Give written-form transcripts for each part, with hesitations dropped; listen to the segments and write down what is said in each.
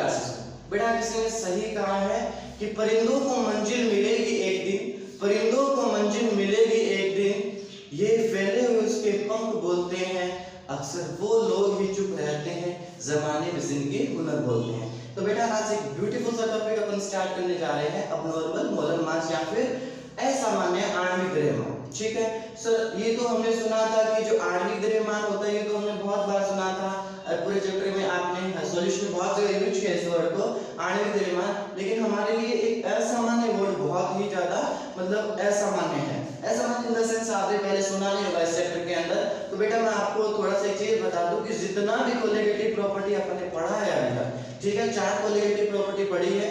Classes में। बेटा किसी ने सही कहा है कि परिंदों को मंजिल मिलेगी एक दिन, परिंदों को मंजिल मिलेगी एक दिन, ये फैले हुए उसके पंख बोलते हैं, अक्सर वो लोग ही चुप रहते हैं, जमाने में जिंदगी हुनर बोलते हैं। तो बेटा आज एक ब्यूटीफुल सा टॉपिक अपन स्टार्ट करने जा रहे हैं, अबनॉर्मल मोलर मास या फिर असामान्य आणविक द्रव्यमान। ठीक है सर, ये तो हमने सुना था कि जो आणविक द्रव्यमान होता है ये तो हमने बहुत बार सुना था, पूरे चैप्टर में आपने सॉल्यूशन में बहुत जगह यूज किया इस वर्ड को आणविक द्रव्यमान, लेकिन हमारे लिए एक असामान्य वर्ड बहुत ही ज्यादा मतलब असामान्य है। असामान्य इन द सेंस आपने पहले सुना नहीं होगा इस चैप्टर के अंदर। तो बेटा मैं आपको थोड़ा सा एक चीज बता दूं कि जितना भी कोलिगेटिव प्रॉपर्टी अपन ने पढ़ा है अभी तक, ठीक है 4 कोलिगेटिव प्रॉपर्टी पढ़ी है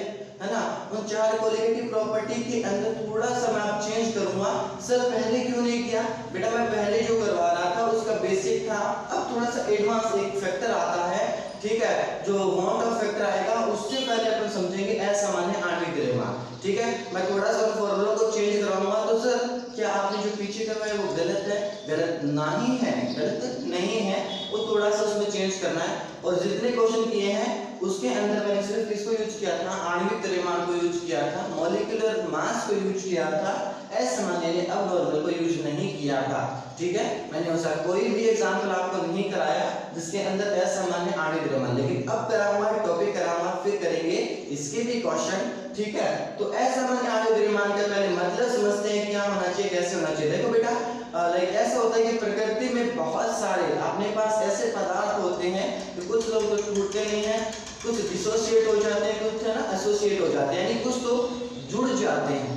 ना, उन 4 कोलिगेटिव प्रॉपर्टी के अंदर थोड़ा सा मैं आप चेंज करूंगा। सर पहले क्यों नहीं किया? बेटा मैं पहले जो करवा रहा था उसका बेसिक था, अब थोड़ा सा एडवांस एक फैक्टर आता है, ठीक है, जो वाउंड ऑफ फैक्टर आएगा उससे पहले अपन समझेंगे असामान्य आणविक द्रव्यमान। ठीक है, मैं थोड़ा सा फॉर्मूला को चेंज कराऊंगा। तो सर क्या आपने जो पीछे करवाया वो गलत है? गलत नहीं है, गलत नहीं है, वो थोड़ा सा उसमें चेंज करना है। और जितने क्वेश्चन किए हैं उसके अंदर मैंने सिर्फ किसको यूज किया था? आणविक द्रव्यमान को यूज किया था, मॉलिक्यूलर मास को यूज किया था, असामान्य अबनॉर्मल को यूज नहीं किया था। ठीक है, मैंने उसका कोई भी एग्जांपल आपको नहीं कराया जिसके अंदर असामान्य आणविक द्रव्यमान, लेकिन अब कराऊंगा टॉपिक कराऊंगा, फिर करेंगे इसके भी क्वेश्चन। ठीक है, तो असामान्य आणविक द्रव्यमान का पहले मतलब समझते हैं क्या होना चाहिए, कैसे होना चाहिए। देखो बेटा लाइक ऐसा होता है कि प्रकृति में बहुत सारे अपने पास ऐसे पदार्थ होते हैं कि कुछ लोग तो टूटते नहीं हैं, कुछ डिसोसिएट हो जाते हैं, कुछ है ना एसोसिएट हो जाते हैं, यानी कुछ तो जुड़ जाते हैं,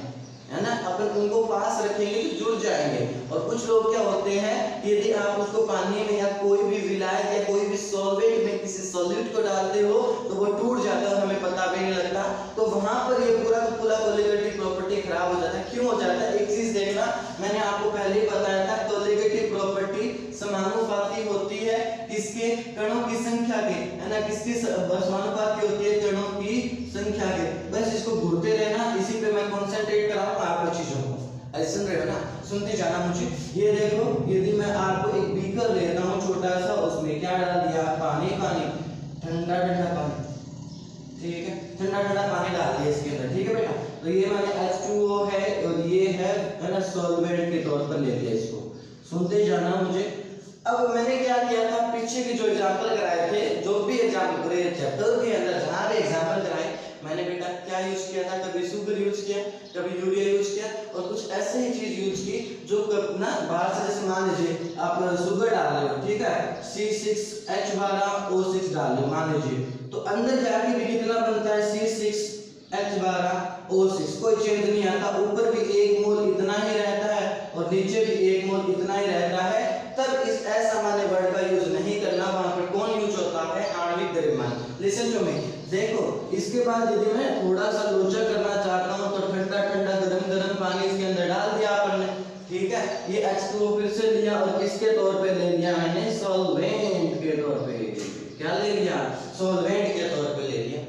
है ना, अपन उनको पास रखेंगे तो जुड़ जाएंगे। और कुछ लोग क्या होते हैं, यदि आप उसको पानी में या कोई भी विलायक या कोई भी सॉल्वेंट में किसी सॉल्यूट को डालते हो तो वो टूट जाता है और हमें पता भी नहीं लगता। तो वहां पर ये पूरा कोलिगेटिव प्रॉपर्टी खराब हो जाता है। क्यों हो जाता है? एक चीज देखना, मैंने आपको पहले ही बताया था, कोलिगेटिव प्रॉपर्टी समानुपाती होती है किसके? कणों की संख्या के, है ना, किसकी समानुपाती होती है? कणों की संख्या के। बस इसको घूरते रहना, इसी पे मैं कंसंट्रेट कराऊंगा आपको चीजों को, ऐसे सुन रहे हो ना, सुनते जाना मुझे। ये देखो, यदि मैं आपको एक बीकर लेता हूँ छोटा सा, उसमें क्या डाल दिया? पानी, पानी, ठंडा ठंडा पानी, ठीक है, ठंडा ठंडा पानी डाल दिया इसके अंदर। ठीक है बेटा, तो ये मैंने H2O है और ये है ना सॉल्वेंट के तौर पर ले लिया इसको, सुनते जाना मुझे। अब मैंने क्या किया था, पीछे के जो एग्जांपल कराए थे, जो भी एग्जांपल पूरे चैप्टर के अंदर जहां भी एग्जांपल कराए, मैंने बेटा क्या यूज किया था? कभी सुगर यूज किया, कभी यूरिया यूज किया, और कुछ ऐसे ही चीज यूज की जो ना बाहर से, जैसे मान लीजिए आप सुगर डाल रहे हो, ठीक है, C6H12O6 डाल लो मान लीजिए, तो अंदर जाके भी कितना बनता है? C6H12O6, कोई चेंज नहीं आता, ऊपर भी 1 मोल इतना ही रहता है और नीचे भी 1 मोल इतना ही रहता है। तब इस असामान्य वर्ड का यूज नहीं करना, वहां पर कौन यूज होता है? आणविक द्रव्यमान। लिसन टू मी, देखो इसके बाद यदि मैं थोड़ा सा लोचा करना चाहता हूं तो ठंडा ठंडा गरम गरम पानी इसके अंदर डाल दिया आपने, ठीक है, ये H2O फिर से लिया और किसके तौर पे ले लिया मैंने? सॉल्वेंट के तौर पे। क्या ले लिया? सॉल्वेंट के तौर पे ले लिया।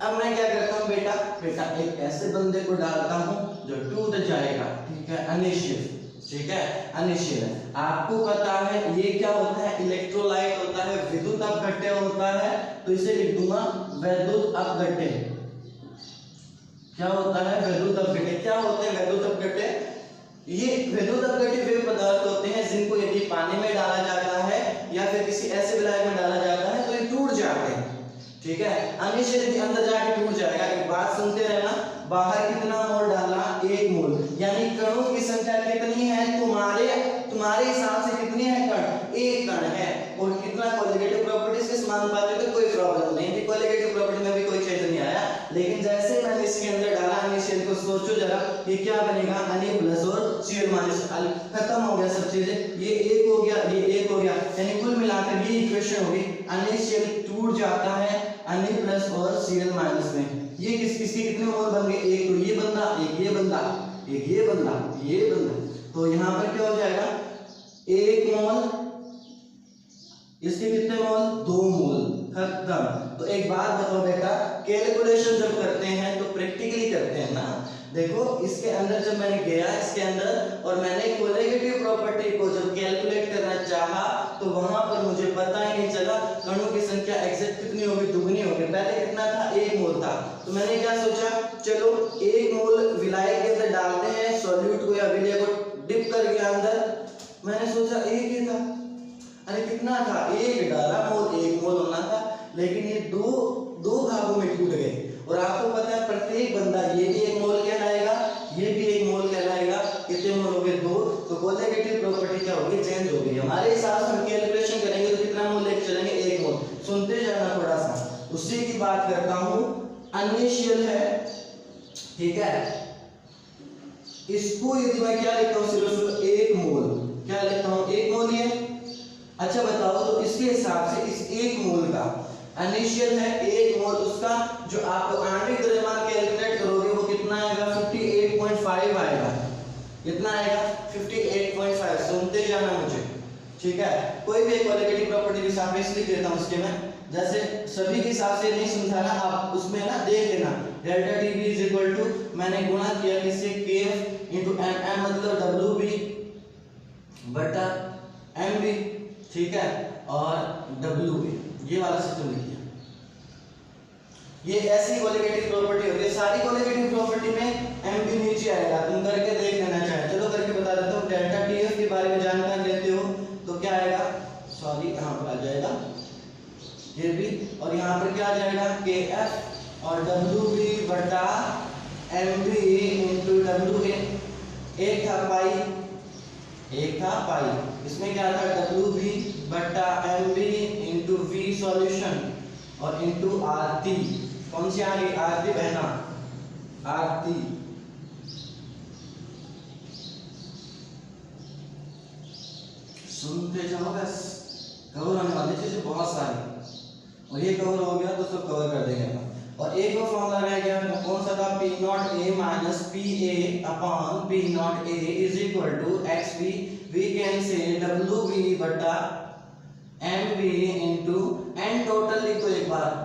अब मैं क्या करता हूं बेटा, एक ऐसे बंदे को डालता हूं जो टूट जाएगा, ठीक है, अनिश्चित, ठीक है, अनिश्चित है। आपको पता है ये क्या होता है? इलेक्ट्रोलाइट होता है, विद्युत अपघट्य होता है, तो इसे लिख दूंगा वैद्युत अपघट्य। क्या होता है? वैद्युत अपघट्य। क्या होते हैं वैद्युत अपघट्य? ये वैद्युत अपघट्य वे पदार्थ होते हैं जिनको यदि पानी में डाला जाता है या फिर किसी ऐसे विलायक में डाला जाता है तो ये टूट जाते हैं, ठीक है, अनिश्चित यदि अंदर जाके टूट जाएगा। एक बात सुनते रहना, बाहर कितना मोल डाला? 1 मोल, यानी कणों की संख्या कितनी है? तुम्हारे हिसाब से कितनी है कण? 1 कण है। और कितना कोलिगेटिव प्रॉपर्टीज के समानुपाती, तो कोई प्रॉब्लम नहीं है, कोलिगेटिव प्रॉपर्टी में भी कोई चेंज नहीं आया। लेकिन जैसे मैंने इसके अंदर डाला अनिश्चित को, सोचो जरा ये क्या बनेगा? Ni प्लस और Cl माइनस, खत्म हो गया सब चीजें, ये 1 हो गया, ये 1 हो गया, यानी कुल मिलाकर ये इक्वेशन होगी अनिश्चित टूट जाता है Ni प्लस और Cl माइनस में। ये किसके कितने मोल बन गए? एक तो ये बंदा, एक ये बंदा, एक ये बंदा, ये बंदा, तो यहाँ पर क्या हो जाएगा? 1 मोल, इसके कितने मोल? 2 मोल, खत्म। तो एक बात बताओ बेटा, कैलकुलेशन जब करते हैं तो प्रैक्टिकली करते हैं ना। देखो इसके अंदर जब मैंने गया इसके अंदर और मैंने कोलिगेटिव प्रॉपर्टी को जब कैलकुलेट करना चाहा तो वहां पर मुझे पता ही नहीं चला कणों की संख्या एग्जैक्ट कितनी होगी, दुगनी होगी। पहले कितना था, 1 मोल था। तो मैंने क्या सोचा, चलो 1 मोल विलायक के अंदर डालते हैं सॉल्यूट को या विलय को डिप करके अंदर। मैंने सोचा 1 ही था, अरे कितना था, 1 डाला मोल, 1 मोल होना था, लेकिन ये दो भागों में टूट गए। और आपको पता है प्रत्येक बंदा, ये भी 1 मोल कहलाएगा, ये भी 1 मोल कहलाएगा। कितने मोल हो गए, 2। तो कोलिगेटिव प्रॉपर्टी क्या होगी, चेंज हो गई। हमारे हिसाब से हम कैलकुलेशन करेंगे तो कितना मोल लेके चलेंगे, 1 मोल। सुनते जाना थोड़ा सा। उसी की बात करता हूं, अनिशियल है, ठीक है। इसको यदि मैं क्या लिखता हूं, सिर्फ 1 मोल, क्या लिखता हूं, 1 मोल ही है। अच्छा बताओ, तो इसके हिसाब से इस 1 मोल का इनिशियल है 1 मोल, उसका जो आप आणविक द्रव्यमान कैलकुलेट करोगे वो कितना आएगा, 58.5 आएगा। कितना आएगा, 58.5। सुनते जाना मुझे, ठीक है। कोई भी क्वालिटेटिव प्रॉपर्टी के हिसाब से लिख देता हूं उसके मैं, जैसे सभी के हिसाब से नहीं समझाना, आप उसमें ना देख लेना। Delta T B is equal to, मैंने गुणा किया किससे, केएफ इनटू एम, मतलब डब्ल्यू बी बटा एम बी, ठीक है, और डब्ल्यू बी, ये वाला सिस्टम लिखिए। ये ऐसी क्वालिटेटिव प्रॉपर्टी होती है। सारी क्वालिटेटिव प्रॉपर्टी में एम बी नीचे आएगा, तुम करके देख लेना चाहे, चलो करके बता देता हूँ। डेल्टा टी एफ के बारे में जानकारी लेते हो तो क्या आएगा, सॉरी यहाँ पर आ जाएगा ये भी, और यहाँ पर क्या आ जाएगा, के एफ और डब्ल्यू बी बटा M B into W A. एक था पाई, इसमें क्या था, डब्ल्यू बी बटा M B into V solution और इंटू आरती। कौन सी आ गई, आरती बहना, आरती। सुनते जाओ, बस कवर होने वाली चीजें बहुत सारी, और ये कवर हो गया तो सब कवर कर देंगे अपन। और एक और फॉर्मूला रह गया, कौन सा था, P naught A minus P A upon P naught A is equal to X B. We can say W B बटा M B into N total लिखो एक बार।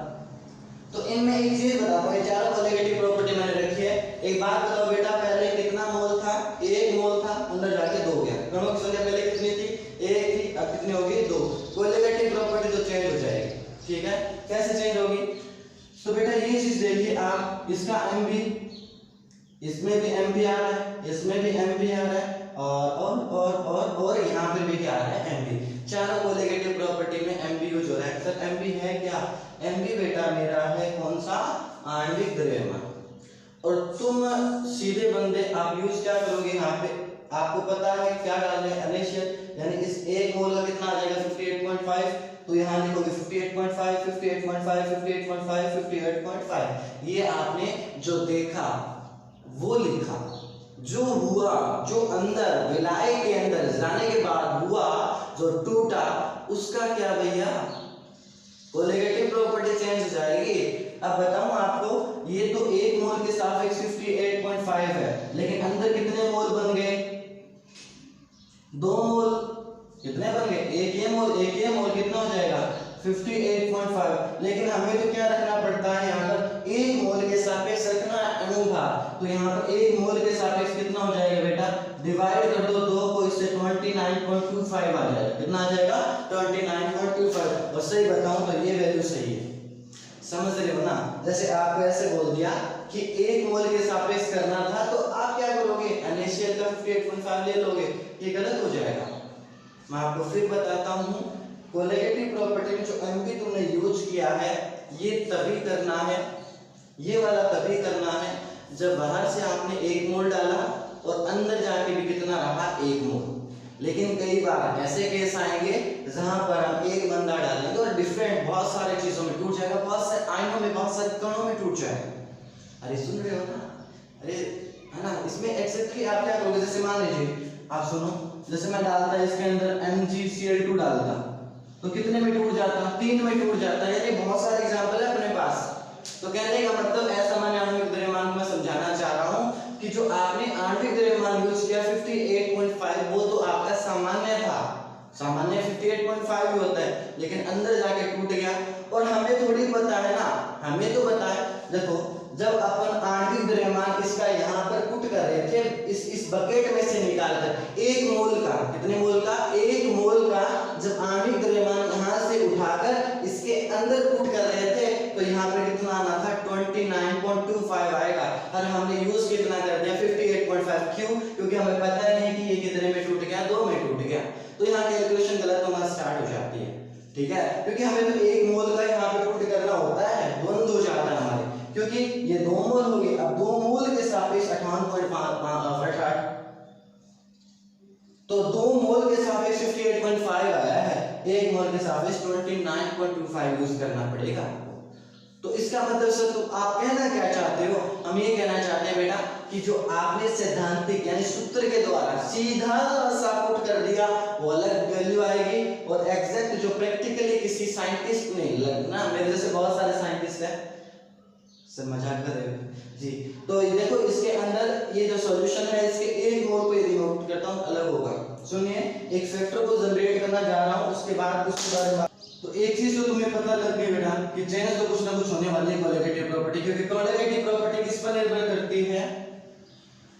तो इनमें एक चीज बताता हूँ, चारों कोलिगेटिव प्रॉपर्टी मैंने रखी है। एक बात बताओ बेटा, पहले कितना मोल था, 1 मोल था, अंदर जाके 2 गया। कणों की संख्या पहले कितनी थी, 1 थी, अब कितनी होगी, 2। कोलिगेटिव प्रॉपर्टी तो चेंज हो जाएगी, ठीक है। कैसे चेंज होगी, तो बेटा ये चीज देखिए आप, इसका एम बी, इसमें भी एम बी आ रहा है, इसमें भी एम बी आ रहा है, और यहाँ पर भी क्या आ रहा है, एम बी। चारों कोलिगेटिव प्रॉपर्टी में एम बी यूज हो रहा है। सर एम बी है क्या, एम बी बेटा मेरा है कौन सा, आणविक द्रव्यमान। और तुम सीधे बंदे आप यूज क्या करोगे, यहाँ पे आपको पता है क्या डाल रहे हैं, इनिशियल, यानी इस 1 मोल का कितना आ जाएगा, 58.5। तो यहाँ लिखोगे 58.5, 58.5, 58.5, 58.5। ये आपने जो देखा वो लिखा, जो हुआ, जो अंदर विलायक के अंदर जाने के बाद हुआ, जो टूटा, उसका क्या भैया, कोलिगेटिव प्रॉपर्टी चेंज हो जाएगी। अब बताऊं आपको, ये तो 1 मोल के सापेक्ष 58.5 है, लेकिन अंदर कितने मोल बन गए, 2 मोल। कितने बन गए, एक ये मोल कितना हो जाएगा, 58.5। लेकिन हमें तो क्या रखना पड़ता है, यहाँ पर 1 मोल के सापेक्ष रखना अणुभार। तो यहाँ पर 1 मोल के सापेक्ष कितना हो जाएगा बेटा, डिवाइड कर दो 2 को, इससे 29.25 आ जाएगा। कितना आ जाएगा, 29.25। और सही बताऊं तो ये वैल्यू सही है, समझ रहे हो ना। जैसे आपको ऐसे बोल दिया कि 1 मोल के सापेक्ष करना था, तो आप क्या करोगे, इनिशियल का 58.5 ले लोगे, ये गलत हो जाएगा। मैं आपको फिर बताता हूँ, कोलिगेटिव प्रॉपर्टी में जो एमपी तुमने यूज किया है, ये तभी करना है, ये वाला तभी करना है जब बाहर से आपने 1 मोल डाला और अंदर जाके भी कितना रहा, 1 मोल। लेकिन कई बार ऐसे केस आएंगे जहां पर हम एक बंदा डालेंगे और डिफरेंट बहुत सारे चीजों में टूट जाएगा, बहुत सारे आयनों में, बहुत सारे कणों में टूट जाएगा। अरे सुन रहे हो ना, अरे है ना। इसमें एक्सेप्टली आप क्या करोगे, जैसे मान लीजिए आप सुनो, जैसे मैं डालता इसके अंदर MgCl2 डालता, तो कितने में टूट जाता, 3 में टूट जाता है। यानी बहुत सारे एग्जांपल है अपने पास। तो कहने का मतलब ऐसा मैंने आणविक द्रव्यमान को मैं समझाना चाह रहा हूं कि जो आपने आणविक द्रव्यमान यूज किया 58.5, वो तो आपका सामान्य था, सामान्य 58.5 भी होता है, लेकिन अंदर जाके टूट गया। और हमें थोड़ी पता है ना, हमें तो पता है, देखो जब अपन आणविक द्रव्यमान इसका यहाँ पर पुट कर रहे थे, इस बकेट में से निकालकर 1 मोल का, कितने मोल का, 1 मोल का जब आणविक ठीक है, क्योंकि हमें तो एक मोल का यहाँ पे पुट करना होता है, द्वंद्व हो जाता है हमारे, क्योंकि ये 2 मोल हो गए। अब 2 मोल के सापेक्ष 58.58, तो 2 मोल के सापेक्ष 58.5 आया है, 1 मोल के सापेक्ष 29.25 यूज करना पड़ेगा आपको। तो इसका मतलब सर तो आप कहना क्या चाहते हो? हम ये कहना चाहते हैं बेटा कि जो आपने सैद्धांतिक यानी सूत्र के द्वारा सीधा सा पुट कर दिया वो अलग वैल्यू आएगी, और एग्जैक्ट जो प्रैक्टिकली किसी साइंटिस्ट ने लगना, मेरे जैसे बहुत सारे साइंटिस्ट हैं, सर मजाक कर रहे हो जी। तो ये देखो इसके अंदर ये जो सॉल्यूशन है इसके एक मोल को यदि मैं पुट करता हूँ अलग होगा। सुनिए, एक फैक्टर को जनरेट करना जा रहा हूँ, उसके बाद उसके बारे में तो एक चीज तो तुम्हें पता लग गई बेटा कि चेंज तो कुछ ना कुछ होने वाली है कोलिगेटिव प्रॉपर्टी, क्योंकि कोलिगेटिव प्रॉपर्टी किस पर निर्भर करती है?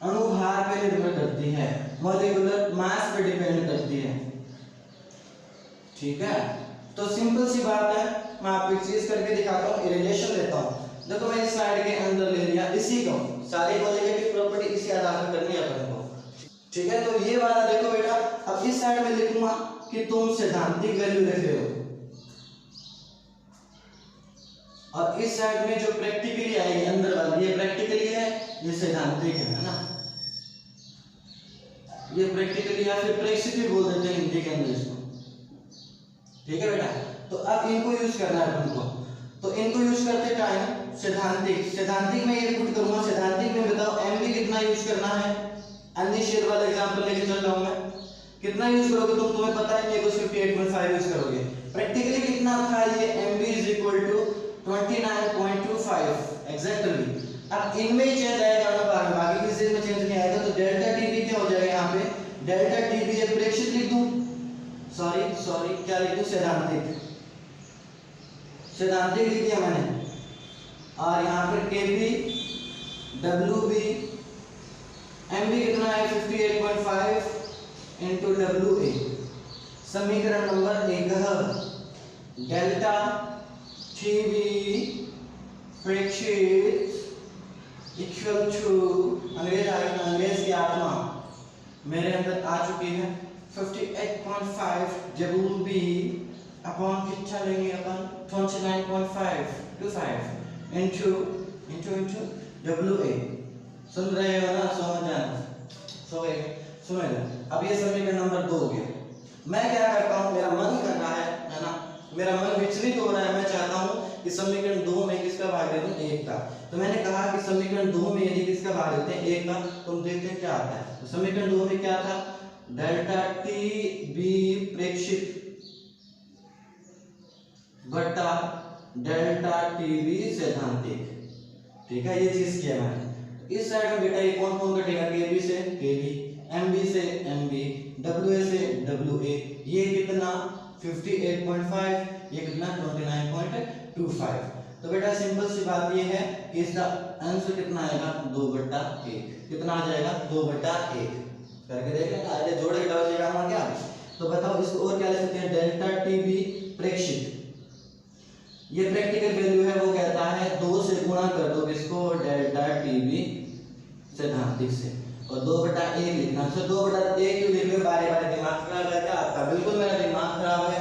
अणुभार पे निर्भर करती है, मॉलिक्यूलर मास पे डिपेंड करती है। ठीक है, तो सिंपल सी बात है, मैं आपको एक चीज करके दिखाता हूँ, रिलेशन लेता हूँ। देखो मैंने स्लाइड के अंदर ले लिया इसी को, सारी कोलिगेटिव प्रॉपर्टी इसी आधार पर करनी है अपन को। ठीक है, तो ये वाला देखो बेटा, अब इस साइड में लिखूंगा कि तुम सैद्धांतिक वैल्यू लिख रहे हो, और इस साइड में जो प्रैक्टिकली आएगी अंदर वाली, ये प्रैक्टिकली है, ये सैद्धांतिक है ना, ये प्रैक्टिकली या फिर प्रेक्षित भी बोल देते हैं हिंदी के अंदर इसको। ठीक है बेटा, तो अब इनको यूज करना है अपन को, तो इनको यूज करते टाइम सैद्धांतिक में ये पुट करूंगा। सैद्धांतिक में बताओ एमबी कितना यूज करना है? अनिश्चित वाला एग्जांपल लेके चल रहा हूं मैं, कितना यूज करोगे तुम, तुम्हें पता है ये 58.5 यूज करोगे। प्रैक्टिकली कितना था ये? mb is equal to 29.25 exactly. अब इनमें ही चेंज आएगा ना, बाकी किसी में चेंज नहीं आएगा, तो डेल्टा टीबी क्या हो जाएगा यहाँ पे? डेल्टा टीबी ये प्रेक्षित लिख दूं, सॉरी क्या लिख दूं? सैद्धांतिक लिख दिया मैंने, और यहाँ पे केबी डब्ल्यूबी, एमबी कितना है? 58.5 into WA। समीकरण नंबर 1, डेल्टा टीबी प्रेक्षित इक्वल टू, अंग्रेज की आत्मा मेरे अंदर आ चुकी है, 58.5 WB अपॉन कितना लेंगे अपन? 29.525 into WA। सुन रहे हो ना? सो गए। सुनो, अब ये समीकरण नंबर 2 हो गया। मैं क्या करता हूँ, मेरा मन कर रहा है ना, मेरा मन विचलित हो रहा है, मैं चाहता हूँ कि समीकरण 2 में किसका भाग दे दूं? 1 का। तो मैंने कहा कि समीकरण 2 में यदि किसका भाग देते हैं? 1 का, तुम देखते हैं क्या आता है। तो समीकरण 2 में क्या था? डेल्टा टी बी प्रेक्षित बटा डेल्टा टी बी सैद्धांतिक। ठीक है, ये चीज किया मैंने। इस साइड में बेटा ये कौन कटेगा? केबी से केबी, एमबी से एमबी, डब्ल्यूए से डब्ल्यूए। ये कितना? 58.5, ये कितना? 29.25। तो बेटा सिंपल सी बात ये है कि इसका आंसर कितना आएगा? 2/1। कितना आ जाएगा? 2/1 करके देख लेना, अरे जोड़ के डाल देगा हम क्या। तो बताओ इसको और क्या ले सकते हैं? डेल्टा टीबी प्रेक्षित, ये प्रैक्टिकल वैल्यू है, वो कहता है 2 से गुणा कर दो इसको डेल्टा टीबी सैद्धांतिक से, और 2/1 लिखना। तो 2/1 क्यों लिख रहे हो? बारे बारे दिमाग खराब है क्या आपका? बिल्कुल मेरा दिमाग खराब है,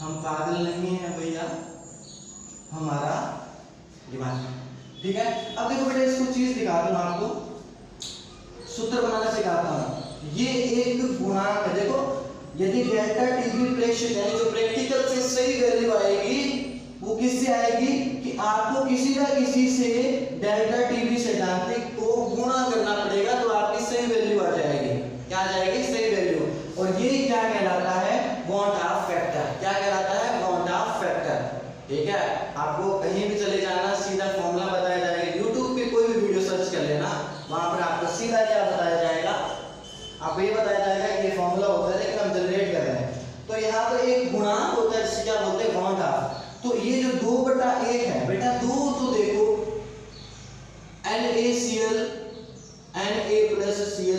हम पागल नहीं है भैया, हमारा दिमाग। ठीक है, अब देखो बेटा इसको चीज दिखाता हूं आपको, सूत्र बनाना सिखाता हूं। ये एक गुणांक है, देखो यदि डेल्टा टीबी प्रेक्षित यानी जो प्रैक्टिकल से सही वैल्यू आएगी वो किससे आएगी? कि आपको किसी ना किसी से डेल्टा टीबी सैद्धांतिक को गुणा करना पड़ेगा, तो आपकी सही वैल्यू आ जाएगी। क्या आ जाएगी? सही वैल्यू। और ये क्या कहलाता है? Want of factor. क्या कहलाता है? Want of factor. ठीक है, आपको कहीं भी चले जाना, सीधा फॉर्मूला बताया जाएगा। यूट्यूब पे कोई भी वीडियो सर्च कर लेना, वहां पर आपको सीधा क्या बताया जाएगा? आपको ये बताया जाएगा कि ये फॉर्मूला होता है, लेकिन हम जनरेट कर रहे हैं। तो यहाँ पर एक गुणांक होता है जिसे क्या बोलते हैं? Want of. तो ये जो 2/1 है बेटा, 2 तो देखो NaCl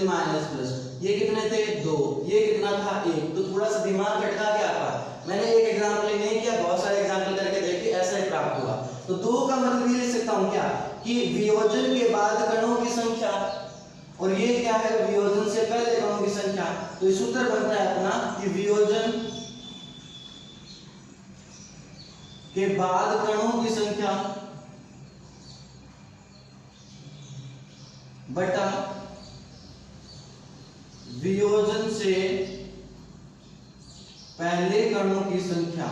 Na+Cl-, ये कितने थे? 2। ये कितना था? 1। तो थोड़ा सा दिमाग भटका क्या आपका? मैंने एक एग्जांपल नहीं किया, बहुत सारे एग्जांपल करके देखिए, ऐसा ही प्राप्त हुआ। तो 2 का मतलब ये लिख सकता हूं क्या? कि वियोजन के बाद कणों की संख्या, और ये क्या है? वियोजन से पहले कणों की संख्या। तो ये सूत्र बनता है अपना कि वियोजन के बाद कणों की संख्या बटा वियोजन से पहले कणों की संख्या,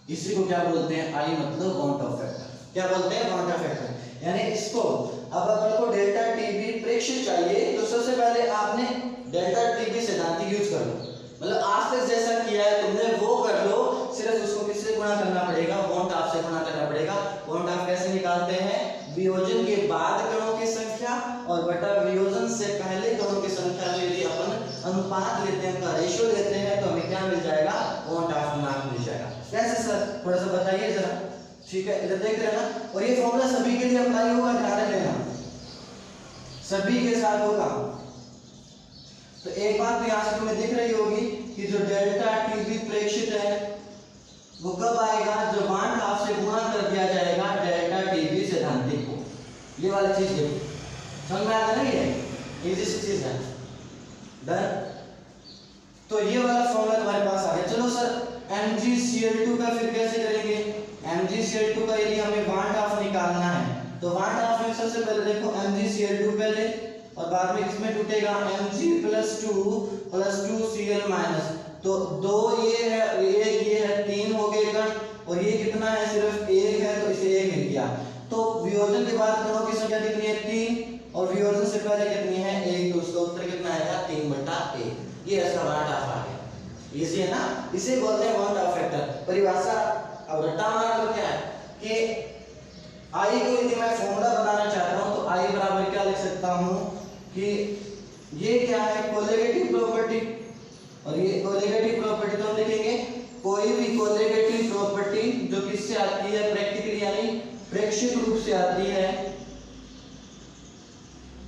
इसी को क्या बोलते हैं, आई मतलब वांट ऑफ फैक्टर। क्या बोलते हैं, वांट ऑफ फैक्टर। यानी इसको अब अपन को डेल्टा टीबी प्रेक्षित चाहिए तो सबसे पहले आपने डेल्टा टीबी सिद्धांत यूज कर लो, मतलब आज तक जैसा किया है तुमने वो कर लो, सिर्फ उसको किससे गुणा करना पड़ेगा, वांट ऑफ से गुणा करना पड़ेगा। वांट ऑफ कैसे निकालते हैं, वियोजन के बाद कणों की संख्या और बटा वियोजन से पहले कणों की संख्या में यदि अपन अनुपात लेते हैं, उनका रेशियो लेते हैं तो हमें क्या मिल जाएगा, वांट ऑफ गुणांक मिल जाएगा। कैसे सर, थोड़ा सा बताइए जरा। ठीक है, इधर देख रहे हैं ना, और ये फॉर्मूला सभी के लिए अप्लाई होगा, ध्यान रख लेना, सभी के साथ होगा। तो एक बात तो यहाँ से तुम्हें दिख रही होगी कि जो डेल्टा टीबी प्रेक्षित है वो कब आएगा, जब वांट ऑफ से गुणा कर दिया जाएगा डेल्टा टीबी सैद्धांतिक को। ये वाली चीज देखो, समझ में आता नहीं है, इजी सी चीज है। डन, तो ये वाला फॉर्मूला तुम्हारे पास आ गया। चलो सर MgCl2 का फिर कैसे करेंगे, MgCl2 का यदि हमें वांट ऑफ निकालना है तो वांट ऑफ में सबसे पहले देखो MgCl2 पहले और बाद में किसमें टूटेगा, Mg+2 तो दो ये है, एक ये है, तीन हो गए कण, और ये कितना है, सिर्फ एक है, तो इसे एक मिल गया। तो वियोजन के बाद कणों की संख्या कितनी है, 3, और वियोजन से पहले कितनी है, 1, तो उसका उत्तर कितना आएगा, 3/1। ये इसका वांट ऑफ आ गया। इजी है ना, इसे बोलते हैं वांट ऑफ फैक्टर। परिभाषा अब रट्टा मार लो क्या है कि आई को यदि मैं फॉर्मूला बनाना चाहता हूं तो आई बराबर क्या लिख सकता हूं कि ये क्या है, कोलिगेटिव प्रॉपर्टी, और ये कोलिगेटिव प्रॉपर्टी तो हम लिखेंगे कोई भी कोलिगेटिव प्रॉपर्टी जो किससे आती है, प्रैक्टिकली यानी प्रेक्षित रूप से आती है,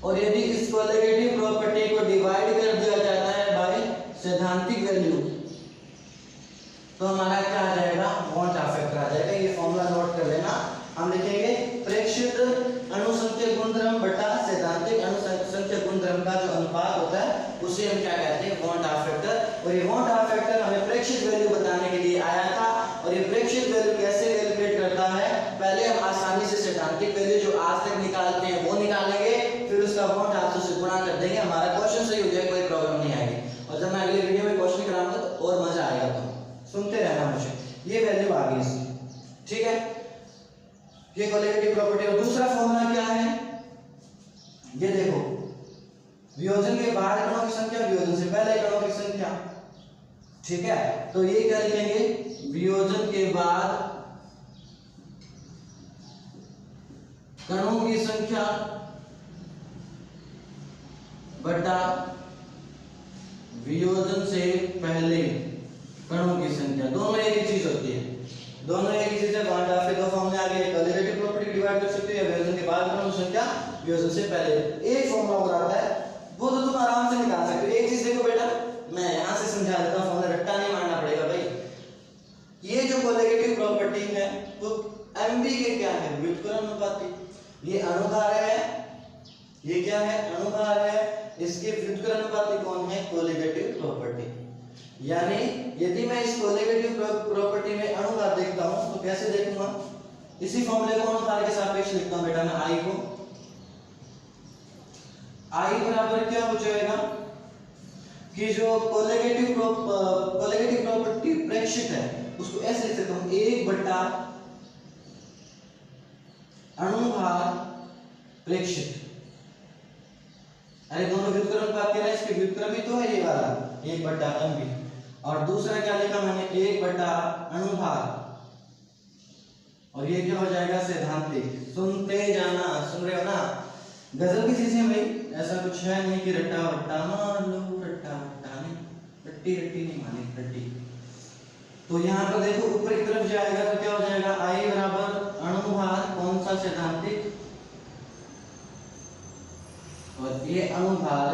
और यदि इस कोलिगेटिव प्रॉपर्टी को डिवाइड कर दिया जाता है बाय सैद्धांतिक वैल्यू तो हमारा क्या आ जाएगा, वांट ऑफ फैक्टर आ जाएगा। ये फॉर्मूला नोट कर लेना, हम लिखेंगे प्रेक्षित अणुसंख्यक गुणधर्म बटा सैद्धांतिक अणुसंख्यक गुणधर्म का जो अनुपात होता है उसे हम क्या कहते हैं, वांट ऑफ फैक्टर। और ये वांट ऑफ फैक्टर हमें प्रेक्षित वैल्यू बताने के लिए आया था, और ये प्रेक्षित वैल्यू कैसे कैलकुलेट करता है, पहले हम आसानी से सैद्धांतिक वैल्यू जो आज तक निकालते हैं वो निकालेंगे, फिर उसका वांट ऑफ से गुणा कर देंगे, हमारा क्वेश्चन सही हो जाएगा, कोई प्रॉब्लम नहीं आएगी। और जब मैं अगले वीडियो में क्वेश्चन कराऊंगा तो और मजा आएगा, तो सुनते रहना मुझे। ये वैल्यू आ गई इसकी, ठीक है, ये कोलिगेटिव प्रॉपर्टी। और दूसरा फॉर्मूला क्या है, ये देखो, वियोजन के बाद कणों की संख्या, वियोजन से पहले कणों की संख्या, ठीक है। तो ये क्या लिखेंगे, वियोजन के बाद कणों की संख्या बटा वियोजन से पहले कणों की संख्या, दोनों एक ही चीज होती है, दोनों एक ही चीज है। वांट ऑफ के दो फॉर्मूले आ गए, कोलिगेटिव प्रॉपर्टी डिवाइड कर सकते हो, वियोजन के बाद कणों की संख्या, वियोजन से पहले। एक फॉर्मूला हो जाता है, वो तो तुम आराम से निकाल सकते हो। एक चीज देखो बेटा, मैं यहां से समझा देता हूं, फॉर्मूला रट्टा नहीं मारना पड़ेगा भाई। ये जो कोलिगेटिव प्रॉपर्टी है वो Mb के क्या है, व्युत्क्रम अनुपाती। ये अनुभार है, ये क्या है, अनुभार है, इसके व्युत्क्रम अनुपाती कौन है, कोलिगेटिव प्रॉपर्टी। यानी यदि मैं इस कोलिगेटिव प्रॉपर्टी में अनुभार देखता हूं तो कैसे देखूंगा, इसी फॉर्मूले को अनुभार के सापेक्ष लिखता हूं बेटा मैं, आई को, आई बराबर क्या हो जाएगा कि जो कोलिगेटिव प्रॉपर्टी प्रेक्षित है उसको ऐसे लिख सकता हूं, 1 अणुभार प्रेक्षित। अरे दोनों व्युत्क्रम अनुपात है, इसके व्युत्क्रम ही तो है ये वाला, 1/Mb। और दूसरा क्या लिखा मैंने, 1/अणुभार, और ये क्या हो जाएगा, सैद्धांतिक। सुनते जाना, सुन रहे हो ना, गजल की चीजें भाई, ऐसा कुछ है नहीं कि रट्टा वट्टा मान लो, रट्टा वट्टा नहीं, रट्टी रट्टी नहीं मानी, रट्टी। तो यहाँ पर देखो ऊपर की तरफ जाएगा तो क्या हो जाएगा, आई बराबर अणुभार, कौन सा, सैद्धांतिक, और ये अणुभार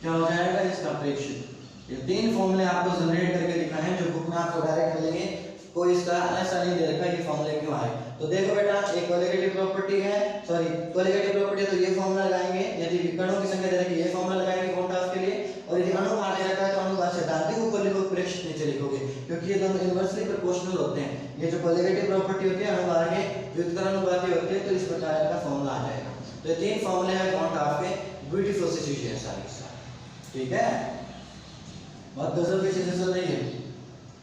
क्या हो जाएगा, इसका प्रेक्षित। ये तीन फॉर्मूले आपको जनरेट करके दिखाए हैं, जो बुक में आपको डायरेक्ट मिलेंगे, कोई इसका ऐसा नहीं दे रखा ये फॉर्मूले क्यों आए। तो देखो बेटा, एक कोलिगेटिव प्रॉपर्टी है, सॉरी कोलिगेटिव प्रॉपर्टी है तो ये फॉर्मूला लगाएंगे, यदि कणों की संख्या दे रखी है ये फॉर्मूला लगाएंगे वांट ऑफ के लिए, और यदि अणुभार दे रखा है तो अणुभार सैद्धांतिक, ऊपर लिखो प्रेक्षित नीचे लिखो। जो कोलिगेटिव प्रॉपर्टी होती है अणुभार के व्युत्क्रमानुपाती होती है, तो इस प्रकार का फॉर्मूला आ जाएगा। तो ये 3 फॉर्मूले हैं बॉन्ड ऑफ के, ब्यूटीफुल सी चीजें हैं सारी की सारी, ठीक है। बहुत गजब की चीजें चल रही है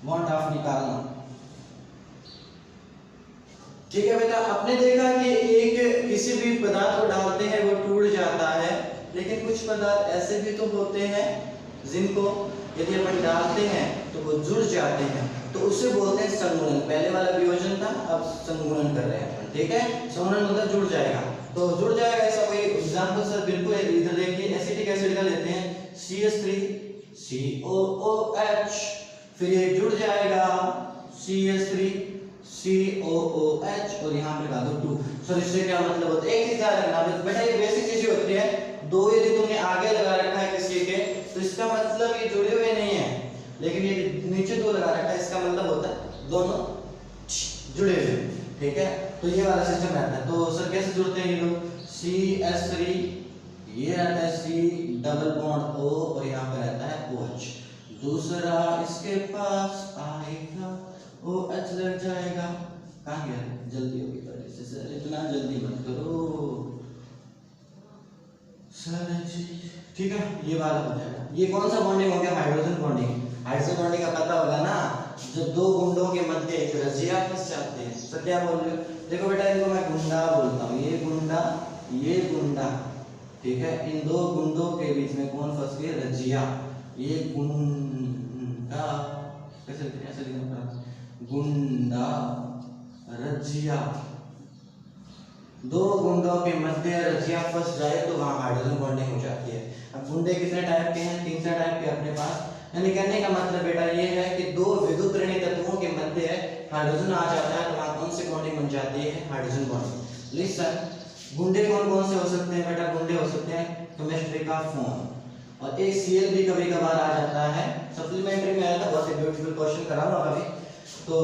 बॉन्ड ऑफ निकालना, ठीक है बेटा। आपने देखा कि एक किसी भी पदार्थ को डालते हैं वो टूट जाता है, लेकिन कुछ पदार्थ ऐसे भी तो होते हैं जिनको यदि अपन डालते हैं तो वो जुड़ जाते हैं, तो उसे बोलते हैं संगुणन। पहले वाला वियोजन था, अब संगुणन कर रहे हैं अपन, ठीक है। संगुणन मतलब जुड़ जाएगा, तो जुड़ जाएगा ऐसा कोई एग्जांपल सर बिल्कुल इधर देखिए, एसिटिक एसिड का लेते हैं CH3COOH, फिर ये जुड़ जाएगा CH3COOH और यहाँ पे लगा दो 2। सर इससे क्या मतलब होता है, एक चीज याद रखना बेटा, ये बेसिक चीजें होती है। 2 यदि तुमने आगे लगा रखा है किसी के, तो इसका मतलब ये जुड़े हुए नहीं है, लेकिन ये नीचे 2 लगा रखा है, इसका मतलब होता है दोनों जुड़े हुए, ठीक है। तो ये वाला सिस्टम रहता है। तो सर कैसे जुड़ते हैं ये लोग, CH3 ये रहता है C डबल बॉन्ड O और यहाँ पे रहता है OH, दूसरा इसके पास आएगा OH लग जाएगा, कहाँ गया, जल्दी होगी थोड़ी सी सर, इतना जल्दी मत करो सर जी, ठीक है। ये वाला हो जाएगा। ये कौन सा बॉन्डिंग हो गया, हाइड्रोजन बॉन्डिंग। हाइड्रोजन बॉन्डिंग का पता होगा ना, जब 2 गुंडों के मध्य एक रजिया फंस जाते हैं। सर क्या बोल रहे हो, देखो बेटा इनको मैं गुंडा बोलता हूँ, ये गुंडा, ठीक है। इन 2 गुंडों के बीच में कौन फंस गया, रजिया। ये गुंडा कैसे ऐसे लिखना पड़ा, गुंडा रजिया, 2 गुंडों के मध्य रजिया फंस जाए तो वहां हाइड्रोजन बॉन्डिंग हो जाती है। अब गुंडे कितने टाइप के हैं, 3 टाइप के अपने पास, यानी कहने का मतलब बेटा ये है कि 2 विद्युत ऋणी तत्वों के मध्य हाइड्रोजन आ जाता है, तो वहां कौन सी बॉन्डिंग बन जाती है, हाइड्रोजन बॉन्डिंग। लिसन, गुंडे कौन कौन से हो सकते हैं बेटा, गुंडे हो सकते हैं केमिस्ट्री का फॉर्म, और एक Cl भी कभी कभार आ जाता है, सप्लीमेंट्री में आया था, बहुत ही ब्यूटीफुल क्वेश्चन कराऊंगा कभी। तो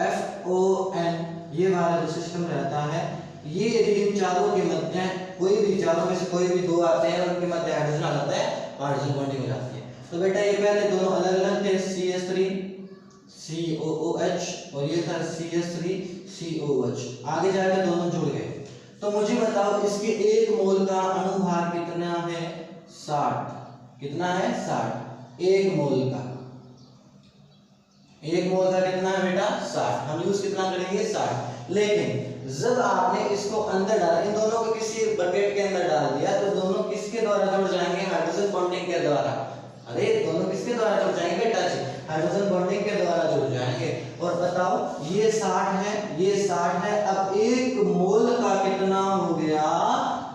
FON ये वाला जो सिस्टम रहता है, ये यदि इन चारों के मध्य कोई भी चारों में से कोई भी 2 आते हैं और उनके मध्य हाइड्रोजन आ जाता है, हाइड्रोजन बॉन्डिंग हो जाती है। तो बेटा ये पहले दोनों अलग अलग थे, CH3COOH और ये था CH3COOH, आगे जाकर दोनों जुड़ गए। तो मुझे बताओ इसके 1 मोल का अणुभार कितना है, 60, कितना है 60, 1 मोल का, 1 मोल का कितना है बेटा 60, हम यूज कितना करेंगे 60। लेकिन जब आपने इसको अंदर डाला, इन दोनों को किसी बकेट के अंदर डाल दिया, तो दोनों किसके द्वारा जुड़ जाएंगे, हाइड्रोजन बॉन्डिंग के द्वारा। अरे दोनों किसके द्वारा जुड़ जाएंगे बेटा जी, हाइड्रोजन बॉन्डिंग के द्वारा जुड़ जाएंगे। और बताओ ये 60 है, ये 60 है, अब 1 मोल का कितना हो गया,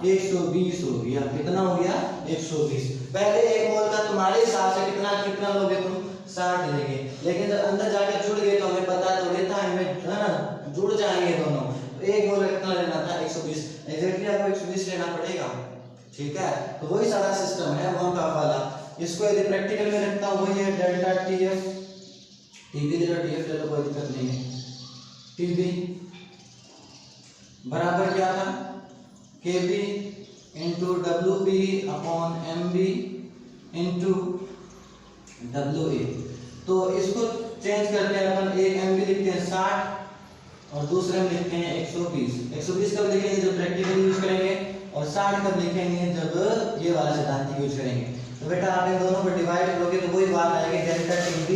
120 हो गया, कितना हो गया 120। पहले 1 मोल का तुम्हारे हिसाब से कितना लोगे तुम, 60 लेंगे, लेकिन जब अंदर जाकर जुड़ गए तो हमें पता थोड़ी था, हमें जुड़ जाएंगे दोनों। 1 मोल कितना लेना था 120, एग्जैक्टली आपको 120 लेना पड़ेगा, ठीक है। तो वही सारा सिस्टम है बॉन्ड ऑफ वाला। इसको यदि प्रैक्टिकल में रखता हूँ, वही है डेल्टा TF, TB ले लो, TF ले लो, कोई दिक्कत नहीं है। TB बराबर क्या था, KB into WB upon MB into WA। तो इसको चेंज करते हैं अपन, एक MB लिखते हैं 60 और दूसरे में लिखते हैं 120। 120 कब लिखेंगे, जब प्रैक्टिकल यूज करेंगे, और 60 कब लिखेंगे, जब ये वाला सिद्धांत यूज करेंगे। तो बेटा आप इन दोनों को डिवाइड करोगे तो वही बात आएगी, डेल्टा TB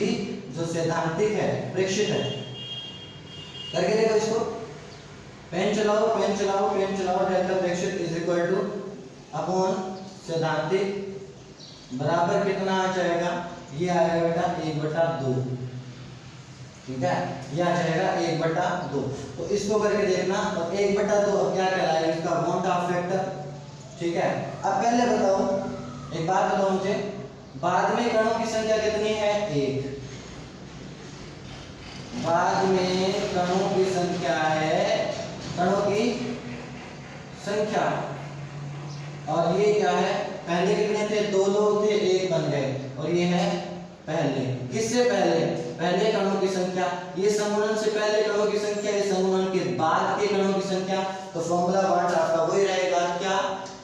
जो सैद्धांतिक है, प्रेक्षित है। करके देखो इसको, पेन चलाओ, डेल्टा प्रेक्षित इज इक्वल टू अपॉन सैद्धांतिक बराबर कितना आ जाएगा, ये आएगा बेटा 1/2, ठीक है, ये आ जाएगा 1/2। तो इसको करके देखना, और 1/2 अब क्या कहलाएगा, इसका बॉन्ड ऑफ फैक्टर, ठीक है। अब पहले बताओ, एक बात बताओ मुझे, बाद में कणों की संख्या कितनी है, 1, बाद में कणों की संख्या है, कणों की संख्या, और ये क्या है, पहले कितने थे, 2 लोग थे, 1 बन गए, और ये है पहले, किससे पहले कणों की संख्या, ये संगुणन से पहले कणों की संख्या, ये संगुणन के बाद के कणों की संख्या। तो फॉर्मूला बॉन्ड आपका वही रहेगा, क्या,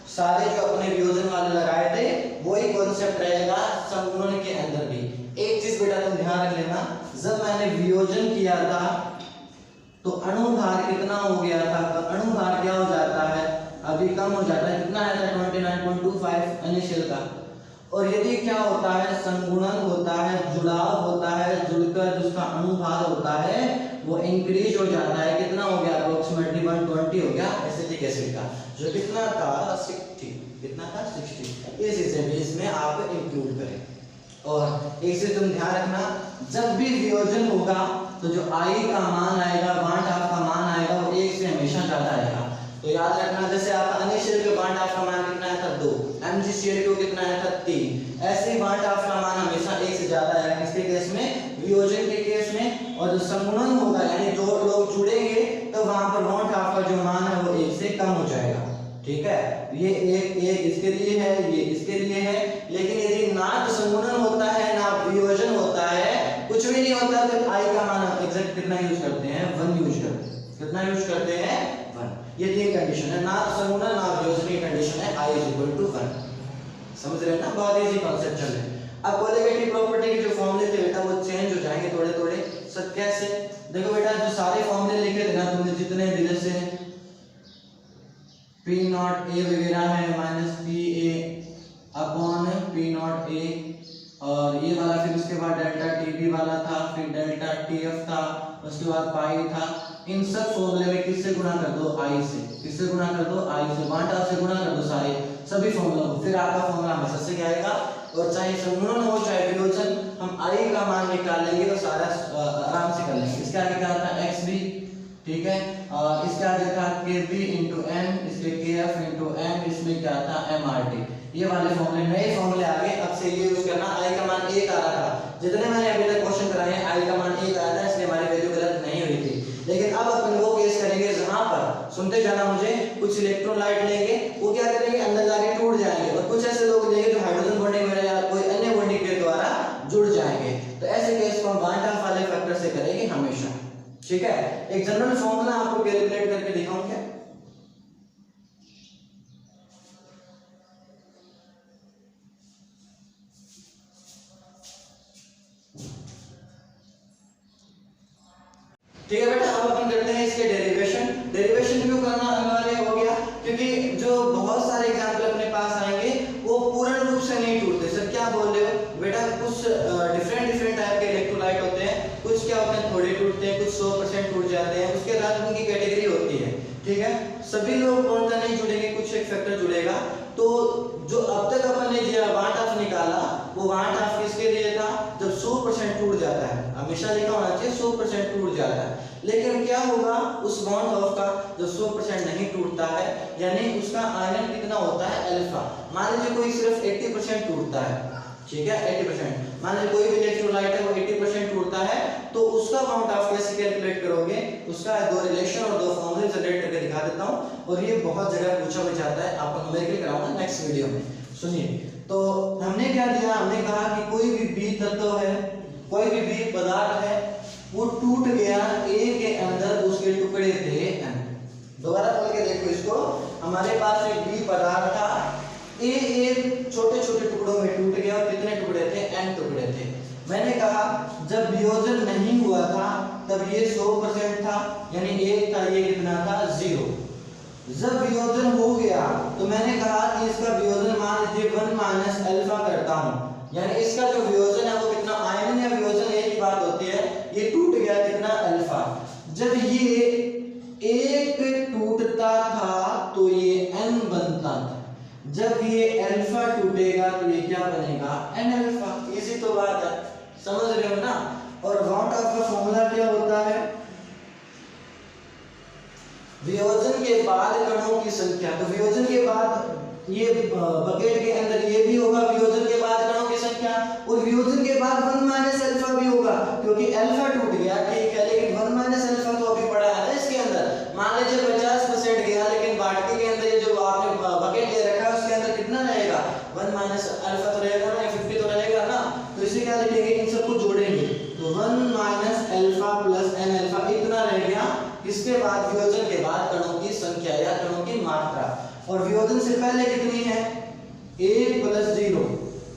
सारे जो अपने वियोजन वाले लगाए थे वही कॉन्सेप्ट रहेगा संगुणन के अंदर भी। एक चीज बेटा तुम ध्यान रख लेना, जब मैंने वियोजन किया था कितना हो गया था, अणु भार क्या हो जाता है, अभी कम हो जाता है, कितना आया था 29.25 इनिशियल का। और यदि क्या होता है, संगुणन होता है, जुड़ाव होता है, जुड़कर जिसका अणुभार होता है वो इंक्रीज हो जाता है, कितना हो गया अप्रोक्सीमेटली 120 हो गया एसिटिक एसिड का, जो कितना था 60, कितना था 60। इस हिस्से में इसमें आप इंक्लूड करें। और एक चीज तुम ध्यान रखना, जब भी वियोजन होगा तो जो आई का मान आएगा, बांट हाफ का मान आएगा वो 1 से हमेशा ज्यादा आएगा। तो याद रखना, जैसे आपका इनिशियल के बांट हाफ का मान कितना आया था 2, MgCl2 कितना आया था 3, ऐसे ही बांट हाफ का मान हमेशा 1 से ज्यादा आएगा किसके केस में, वियोजन के केस में। और जो संगुणन होगा यानी दो लोग जुड़ेंगे तो वहां पर बांट हाफ का जो मान है वो 1 से कम हो जाएगा। ठीक है, ये एक इसके लिए है, ये इसके लिए है। लेकिन यदि ना तो संगुणन होता है ना वियोजन होता है, कुछ भी नहीं होता, तो आई का मान हम एग्जैक्ट कितना यूज करते हैं, 1 यूज करते हैं। कितना यूज करते हैं, 1। ये तीन कंडीशन है, ना संगुणन ना वियोजन की कंडीशन है I = 1। समझ रहे हैं ना, बहुत इजी कॉन्सेप्चुअल है। अब कोलिगेटिव प्रॉपर्टी के जो फॉर्मूले थे बेटा वो चेंज हो जाएंगे थोड़े थोड़े। सब कैसे, देखो बेटा जो सारे फॉर्मूले लिखे थे ना तुमने, जितने भी, जैसे P0 A वगैरह है -PA/P0 A, और ये वाला, फिर उसके बाद डेल्टा TB वाला था, फिर डेल्टा TF था, उसके बाद पाई था। इन सब फॉर्मूले में किससे गुणा कर दो, I से। किससे गुणा कर दो, I से। बांटा से गुणा कर दो सारे सभी फॉर्मूलों को, फिर आपका फॉर्मूला हमेशा से क्या आएगा। और चाहे संगुणन हो चाहे वियोजन, हम I का मान निकाल लेंगे तो सारा आराम से कर लेंगे। इसके आगे क्या था, XB, ठीक है, इसके आगे था KB × M, इसके KF × M, इसमें क्या था MRT। ये वाले फॉर्मूले, नए फॉर्मूले आ गए, अब से ये यूज करना। I का मान 1 आ रहा था, जितने मैंने अभी तक क्वेश्चन कराए हैं I का मान 1 आया था, इसलिए हमारी वैल्यू गलत नहीं हुई थी। लेकिन अब अपन वो केस करेंगे जहां पर, सुनते जाना मुझे, कुछ इलेक्ट्रोलाइट लेंगे, वो क्या करेंगे, अंदर जाके टूट जाएंगे, और कुछ ऐसे लोग लेंगे जो हाइड्रोजन बॉन्डिंग में या कोई अन्य बॉन्डिंग के द्वारा जुड़ जाएंगे। तो ऐसे केस को हम बांटा वाले फैक्टर से करेंगे हमेशा। ठीक है, एक जनरल फॉर्मूला आपको कैलकुलेट करके दिखाऊं क्या। ठीक है बेटा, अब अपन करते हैं इसके डेरिवेशन। डेरिवेशन क्यों करना अनिवार्य हो गया, क्योंकि जो बहुत सारे एग्जांपल अपने पास आएंगे वो पूर्ण रूप से नहीं टूटते। सर क्या बोल रहे हो बेटा, कुछ डिफरेंट टाइप के इलेक्ट्रोलाइट होते हैं, कुछ क्या होते हैं थोड़े टूटते हैं, कुछ 100% टूट जाते हैं, उसके बाद उनकी कैटेगरी होती है। ठीक है, सभी लोग पूर्णतः नहीं जुड़ेंगे, कुछ एक फैक्टर जुड़ेगा। तो जो अब तक अपन ने जो वांट ऑफ निकाला, वो वांट ऑफ किसके लिए था, जब 100% टूट जाता है, हमेशा लिखा होना चाहिए 100% टूट जाता है। लेकिन क्या होगा उस बॉन्ड ऑफ का जो 100% नहीं टूटता है, यानी उसका आयरन कितना होता है, अल्फा। मान लीजिए कोई सिर्फ 80% टूटता है, ठीक है 80%, मान लीजिए कोई भी इलेक्ट्रोलाइट है वो 80% टूटता है, तो उसका बाउंड ऑफ कैसे कैलकुलेट करोगे, उसका दो रिलेशन और दो फॉर्मूले जनरेट करके दिखा देता हूं। और ये बहुत जगह पूछा भी जाता है, आपको न्यूमेरिकल कराऊंगा नेक्स्ट वीडियो में। सुनिए, तो हमने क्या दिया, हमने कहा कि कोई भी बी तत्व है, कोई भी बी पदार्थ है, वो टूट गया ए के अंदर, उसके टुकड़े थे n। दोबारा बोल के देखो इसको, हमारे पास एक बी पदार्थ था, ए छोटे छोटे टुकड़ों में टूट गया, और कितने टुकड़े थे, n टुकड़े थे। मैंने कहा जब वियोजन नहीं हुआ था तब ये 100% था, यानी एक था, ये कितना था 0। जब वियोजन हो गया तो मैंने कहा कि इसका वियोजन मान लीजिए 1 - अल्फा करता हूं, यानी इसका जो वियोजन है वो कितना, आयन या वियोजन एक ही बात होती है, ये टूट गया कितना, अल्फा। जब ये एक टूटता था तो ये n बनता था, जब ये अल्फा टूटेगा तो ये क्या बनेगा, n अल्फा। इसी तो बात है, समझ रहे हो ना। और बाउंड ऑफ का फॉर्मूला क्या होता है, वियोजन के बाद कणों की संख्या। तो वियोजन के बाद ये बकेट के अंदर ये भी होगा, वियोजन के बाद कणों की संख्या, और वियोजन के बाद 1 - अल्फा भी होगा, क्योंकि अल्फा टूट गया, ठीक है, लेकिन 1 - अल्फा तो अभी पड़ा है ना इसके अंदर। मान लीजिए 50% गया, लेकिन बाटकी के अंदर ये जो आपने बकेट ले रखा है उसके अंदर कितना रहेगा, 1 - अल्फा तो रहेगा ना, 50 तो रहेगा ना। तो इसे क्या लिखेंगे, इन सबको जोड़ेंगे, तो 1 - अल्फा प्लस n अल्फा इतना रह गया। इसके बाद वियोजन के बाद कणों की संख्या या कणों की मात्रा, और वियोजन से पहले कितनी है, 1 + 0।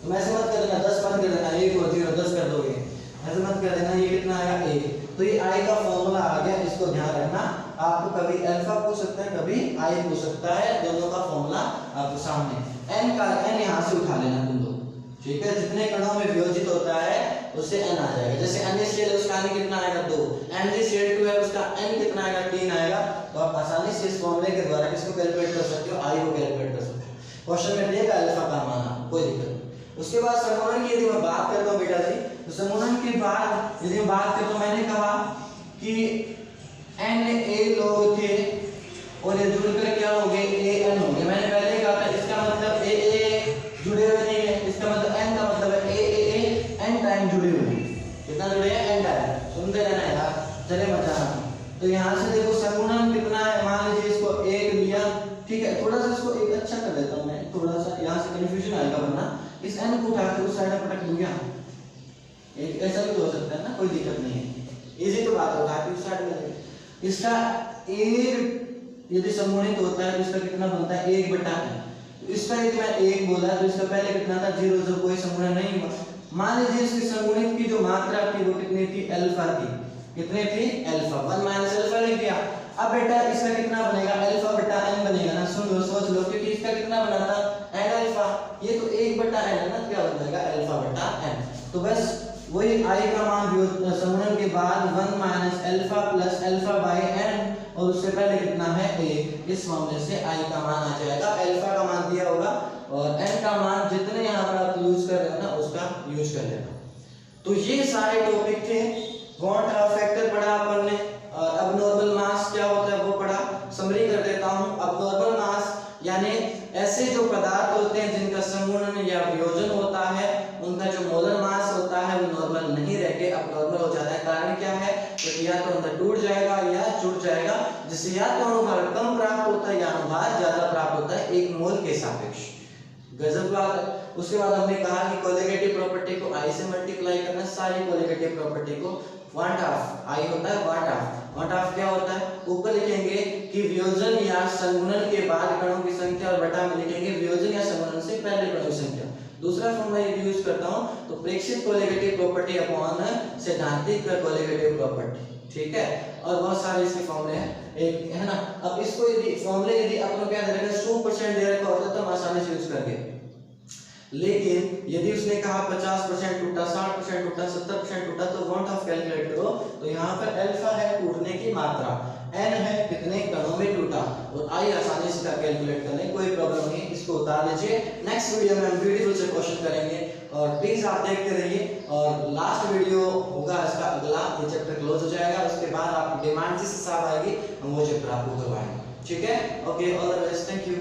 तुम ऐसे मत कर देना 10 बंद कर देना, 1 और 0 10 कर दोगे, ऐसे मत कर देना। ये कितना आएगा, 1। तो ये I का फॉर्मूला आ गया, इसको ध्यान रखना। आपको कभी अल्फा पूछ सकता है, कभी आई पूछ सकता है, दोनों का फॉर्मूला आपको सामने। एन का एन यहाँ से उठा लेना तुम लोग, ठीक है। जितने कणों में वियोजित होता है उससे एन आ जाएगा। जैसे एन शेल है उसका एन कितना आएगा 2, एन शेल 2 है उसका एन कितना आएगा 3 आएगा। तो आप आसानी से इस फॉर्मूले के द्वारा किसको कैलकुलेट कर सकते हो, आई को कैलकुलेट कर सकते हो। क्वेश्चन में दिएगा अल्फा का मान, कोई दिक्कत नहीं। उसके बाद समूहन की यदि मैं बात करता हूँ बेटा जी, तो समूहन के बाद यदि मैं बात करता हूँ, मैंने कहा कि एन ए लोग थे और ये जुड़कर क्या हो गए ए एन हो गए। मैंने पहले कहा था इसका मतलब ए ए जुड़े हुए नहीं है, इसका मतलब एन का मतलब है ए एन टाइम जुड़े हुए। कितना जुड़े हैं, एन टाइम। सुनते रहना यार, चले मत जाना। तो यहाँ से देखो समूहन कितना है, मान लीजिए इसको 1 लिया, ठीक है। थोड़ा सा इसको एक अच्छा कर देता हूँ मैं, थोड़ा सा यहाँ से कंफ्यूजन आएगा, वरना इस एन को उठाकर उस साइड पटक दूंगा, एक ऐसा भी तो हो सकता है ना, कोई दिक्कत नहीं है, इजी तो बात होगा कि उस साइड में इसका एक यदि समूहित होता है तो इसका कितना बनता है 1/n। इसका यदि मैं 1 बोला तो इसका पहले कितना था 0, जब कोई समूह नहीं हुआ। मान लीजिए इसकी समूहित की जो मात्रा थी वो कितनी थी, अल्फा थी। कितनी थी, अल्फा। 1 माइनस अल्फा लिख दिया। अब बेटा इसका कितना बनेगा, अल्फा बटा n बनेगा ना। सुन लो, सोच लो, क्योंकि इसका कितना बना था n अल्फा, ये तो 1/n है ना, क्या बन जाएगा अल्फा बटा n। तो बस वही i का मान समूहन के बाद 1 minus alpha plus alpha by n, और उससे पहले कितना है 1। इस मामले से i का मान आ जाएगा, अल्फा का मान दिया होगा और n का मान जितने यहाँ पर आप यूज कर रहे हो ना उसका यूज कर लेना। तो ये सारे टॉपिक थे। वॉट फैक्टर पढ़ा अपन ने, और अबनॉर्मल मास क्या होता है वो पढ़ा। समरी कर देता हूँ। अबनॉर्मल मास यानी ऐसे जो पदार्थ होते हैं जिनका समूहन या वियोजन होता है, उनका जो मोलर मास होता है वो नॉर्मल नहीं रह के अबनॉर्मल हो जाता है। कारण क्या है, क्योंकि या तो अंदर टूट जाएगा या जुड़ जाएगा, जिससे या तो अनुभार कम प्राप्त होता है या अनुभार ज्यादा प्राप्त होता है 1 मोल के सापेक्ष। गजब बात है। उसके बाद हमने कहा कि कोलिगेटिव प्रॉपर्टी को i से मल्टीप्लाई करना, सारी कोलिगेटिव प्रॉपर्टी को 1/2 i होता है 1/2 क्या होता है, ऊपर लिखेंगे कि वियोजन या संगुणन के बाद कणों की संख्या और बटा में लिखेंगे वियोजन या संगुणन से पहले कणों की संख्या। दूसरा फॉर्मूला यदि यूज करता हूं तो प्रेक्षित कोलिगेटिव प्रॉपर्टी अपॉन सैद्धांतिक कोलिगेटिव प्रॉपर्टी, ठीक है। और बहुत सारे इसके फॉर्मूले हैं, एक है ना। अब इसको यदि फॉर्मूले यदि अपन क्या दे रखा है 100% दे रखा होता तो हम आसानी से यूज करके, लेकिन यदि उसने कहा 50% टूटा, 60% टूटा, 70% टूटा, तो वॉट ऑफ कैलकुलेट करो। तो यहाँ पर अल्फा है टूटने की मात्रा, n है कितने कणों में टूटा, और i आसानी से कैलकुलेट करने, कोई प्रॉब्लम नहीं, इसको उतार लीजिए। नेक्स्ट वीडियो में हम ब्यूटीफुल से क्वेश्चन करेंगे, और प्लीज आप देखते रहिए। और लास्ट वीडियो होगा इसका अगला, ये चैप्टर क्लोज हो जाएगा, उसके बाद आप डिमांड जिस हिसाब आएगी हम वो चैप्टर आपको करवाएंगे, ठीक है। Okay, all the best, thank you.